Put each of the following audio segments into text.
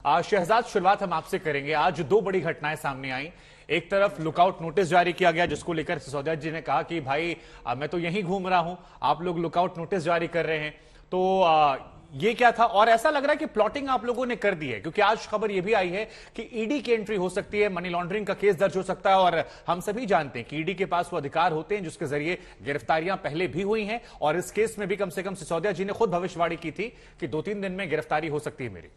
शहजाद, शुरुआत हम आपसे करेंगे। आज दो बड़ी घटनाएं सामने आई। एक तरफ लुकआउट नोटिस जारी किया गया जिसको लेकर सिसोदिया जी ने कहा कि भाई मैं तो यहीं घूम रहा हूं, आप लोग लुकआउट नोटिस जारी कर रहे हैं। तो ये क्या था? और ऐसा लग रहा है कि प्लॉटिंग आप लोगों ने कर दी है, क्योंकि आज खबर यह भी आई है कि ईडी की एंट्री हो सकती है, मनी लॉन्ड्रिंग का केस दर्ज हो सकता है। और हम सभी जानते हैं कि ईडी के पास वो अधिकार होते हैं जिसके जरिए गिरफ्तारियां पहले भी हुई हैं। और इस केस में भी कम से कम सिसोदिया जी ने खुद भविष्यवाणी की थी कि 2-3 दिन में गिरफ्तारी हो सकती है मेरी।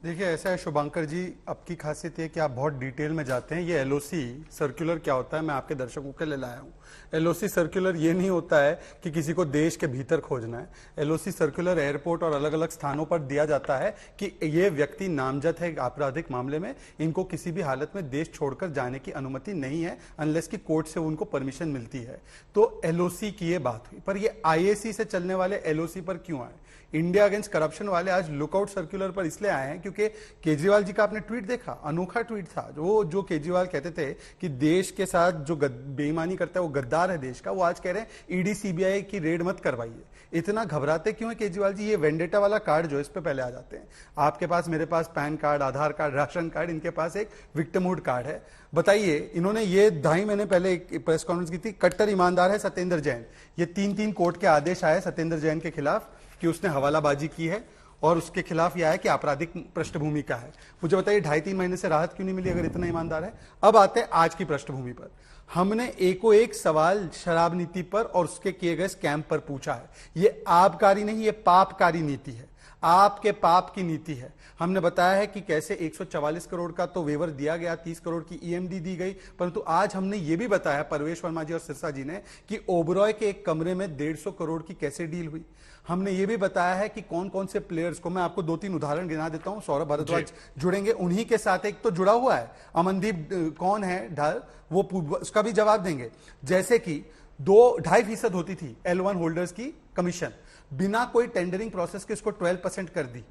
देखिए, ऐसा है शुभांकर जी, आपकी खासियत है कि आप बहुत डिटेल में जाते हैं। ये एलओसी सर्कुलर क्या होता है मैं आपके दर्शकों के लिए लाया हूँ। एलओसी सर्कुलर ये नहीं होता है कि किसी को देश के भीतर खोजना है। एलओसी सर्कुलर एयरपोर्ट और अलग अलग स्थानों पर दिया जाता है कि ये व्यक्ति नामजद है आपराधिक मामले में, इनको किसी भी हालत में देश छोड़कर जाने की अनुमति नहीं है अनलेस की कोर्ट से उनको परमिशन मिलती है। तो एलओसी की ये बात हुई, पर ये आईएसी से चलने वाले एलओसी पर क्यों आए? इंडिया अगेंस्ट करप्शन वाले आज लुकआउट सर्कुलर पर इसलिए आए हैं क्योंकि केजरीवाल जी का आपने ट्वीट देखा, अनोखा ट्वीट था। जो केजरीवाल कहते थे कि देश के साथ जो बेईमानी करता है वो गद्दार है देश का, वो आज कह रहे हैं ईडी सीबीआई की रेड मत करवाइए। इतना घबराते क्यों है केजरीवाल जी? ये वेंडेटा वाला कार्ड जो इस पे पहले आ जाते हैं। आपके पास, मेरे पास पैन कार्ड, आधार कार्ड, राशन कार्ड, इनके पास एक विक्टिमहुड कार्ड है। बताइए, इन्होंने ये 2.5 महीने पहले एक प्रेस कॉन्फ्रेंस की थी। कट्टर ईमानदार है सत्येंद्र जैन। ये 3 कोर्ट के आदेश आए सत्येंद्र जैन के खिलाफ कि उसने हवालाबाजी की है और उसके खिलाफ यह है कि आपराधिक पृष्ठभूमि का है। मुझे बताइए 2.5-3 महीने से राहत क्यों नहीं मिली अगर इतना ईमानदार है? अब आते हैं आज की पृष्ठभूमि पर। हमने एक सवाल शराब नीति पर और उसके किए गए स्कैम पर पूछा है। ये आबकारी नहीं, ये पापकारी नीति है, आपके पाप की नीति है। हमने बताया है कि कैसे 144 करोड़ का तो वेवर दिया गया, 30 करोड़ की ईएमडी दी गई, परंतु आज हमने ये भी बताया, परवेश वर्मा जी और सिरसा जी ने, कि ओबरॉय के एक कमरे में 150 करोड़ की कैसे डील हुई। हमने ये भी बताया है कि कौन कौन से प्लेयर्स को, मैं आपको 2-3 उदाहरण गिना देता हूं। सौरभ भारद्वाज जुड़ेंगे, उन्हीं के साथ एक तो जुड़ा हुआ है अमनदीप, कौन है ढाल, वो उसका भी जवाब देंगे। जैसे कि 2.5% होती थी L1 होल्डर्स की कमीशन, बिना कोई टेंडरिंग प्रोसेस के इसको 12% कर दी।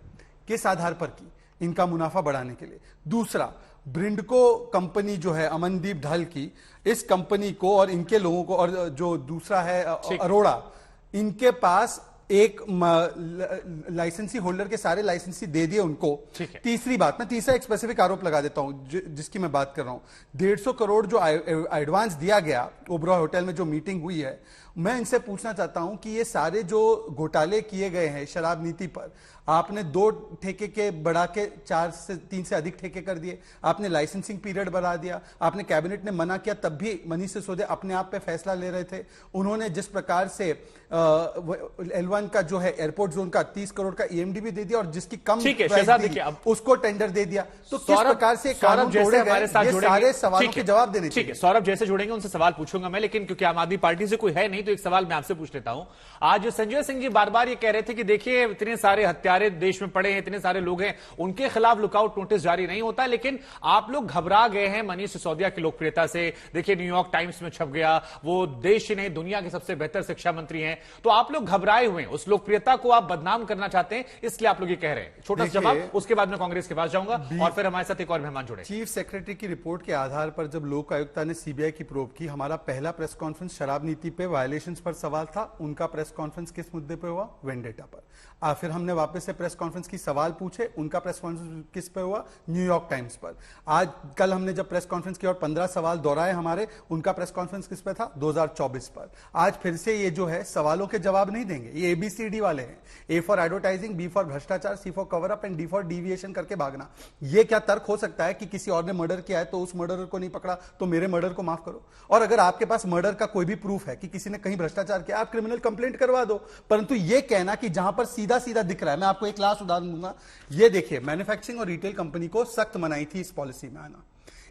किस आधार पर की? इनका मुनाफा बढ़ाने के लिए। दूसरा, ब्रिंडको कंपनी जो है अमनदीप ढाल की, इस कंपनी को और इनके लोगों को, और जो दूसरा है अरोड़ा, इनके पास एक लाइसेंसी होल्डर के सारे लाइसेंसी दे दिए उनको। तीसरी बात, मैं तीसरा एक स्पेसिफिक आरोप लगा देता हूं जिसकी मैं बात कर रहा हूं। 150 करोड़ जो एडवांस दिया गया ओबरॉय होटल में जो मीटिंग हुई है, मैं इनसे पूछना चाहता हूं कि ये सारे जो घोटाले किए गए हैं शराब नीति पर, आपने 2 ठेके के बढ़ा के 3 से अधिक ठेके कर दिए, आपने लाइसेंसिंग पीरियड बढ़ा दिया, आपने कैबिनेट ने मना किया तब भी मनीष सिसोदिया अपने आप पे फैसला ले रहे थे। उन्होंने जिस प्रकार से L1 का जो है एयरपोर्ट जोन का 30 करोड़ का ईएमडी भी दे दिया और जिसकी कम उसको टेंडर दे दिया। तो किस प्रकार से सौरभ जैसे हमारे साथ जुड़ेंगे, सारे सवालों के जवाब देने चाहिए। सौरभ जैसे जुड़ेंगे उनसे सवाल पूछूंगा मैं, लेकिन क्योंकि आम आदमी पार्टी से कोई है नहीं तो एक सवाल मैं आपसे पूछ लेता हूं। आज संजय सिंह जी बार बार ये कह रहे थे कि देखिए इतने सारे हत्यारे देश में पड़े हैं, इतने सारे लोग हैं, उनके खिलाफ लुकआउट नोटिस जारी नहीं होता, लेकिन आप लोग घबरा गए हैं मनीष सिसोदिया की लोकप्रियता से। देखिए न्यूयॉर्क टाइम्स में छप गया, वो देश ही नहीं दुनिया के सबसे बेहतर शिक्षा मंत्री हैं, तो आप लोग घबराए हुए हैं, उस लोकप्रियता को आप बदनाम करना चाहते हैं, इसलिए आप लोग ये कह रहे हैं। छोटा सा जवाब, उसके बाद मैं कांग्रेस के पास जाऊंगा और फिर हमारे साथ एक और मेहमान जुड़े। चीफ सेक्रेटरी की रिपोर्ट के आधार पर जब लोक आयुक्ता ने सीबीआई की प्रोब की, हमारा पहला प्रेस कॉन्फ्रेंस शराब नीति पे वायलेशंस पर सवाल था, उनका प्रेस कॉन्फ्रेंस किस मुद्दे पे हुआ? वेंडेटा पर। फिर हमने वापस से प्रेस कॉन्फ्रेंस की सवाल पूछे, उनका प्रेस कॉन्फ्रेंस किस पे हुआ? न्यूयॉर्क टाइम्स पर। आज कल हमने जब प्रेस कॉन्फ्रेंस की और 15 सवाल दोहराए हमारे, उनका प्रेस कॉन्फ्रेंस किस पे था? 2024 पर। आज फिर से ये जो है सवालों के जवाब नहीं देंगे, ये ABCD वाले हैं। A for advertising, B for भ्रष्टाचार, C for cover up and D for deviation करके भागना। ये क्या तर्क हो सकता है कि किसी और ने मर्डर किया है तो उस मर्डरर को नहीं पकड़ा तो मेरे मर्डर को माफ करो? और अगर आपके पास मर्डर का कोई भी प्रूफ है कि किसी ने कहीं भ्रष्टाचार किया, आप क्रिमिनल कंप्लेंट करवा दो। परंतु ये कहना कि जहां पर सीधा सीधा दिख रहा है, मैं आपको एक लास्ट उदाहरण दूंगा। ये देखिए, मैन्युफैक्चरिंग और रिटेल कंपनी को सख्त मनाही थी इस पॉलिसी में आना।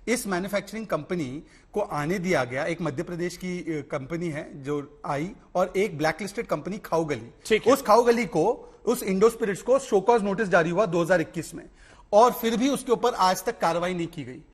इस मैन्युफैक्चरिंग कंपनी को आने दिया गया, एक मध्य प्रदेश की कंपनी है जो आई, और एक ब्लैकलिस्टेड कंपनी खाऊगली, उस खाऊगली को, उस इंडो स्पिरिट्स को शोकॉज नोटिस जारी हुआ 2021 में, और फिर भी उसके ऊपर आज तक कार्रवाई नहीं की गई।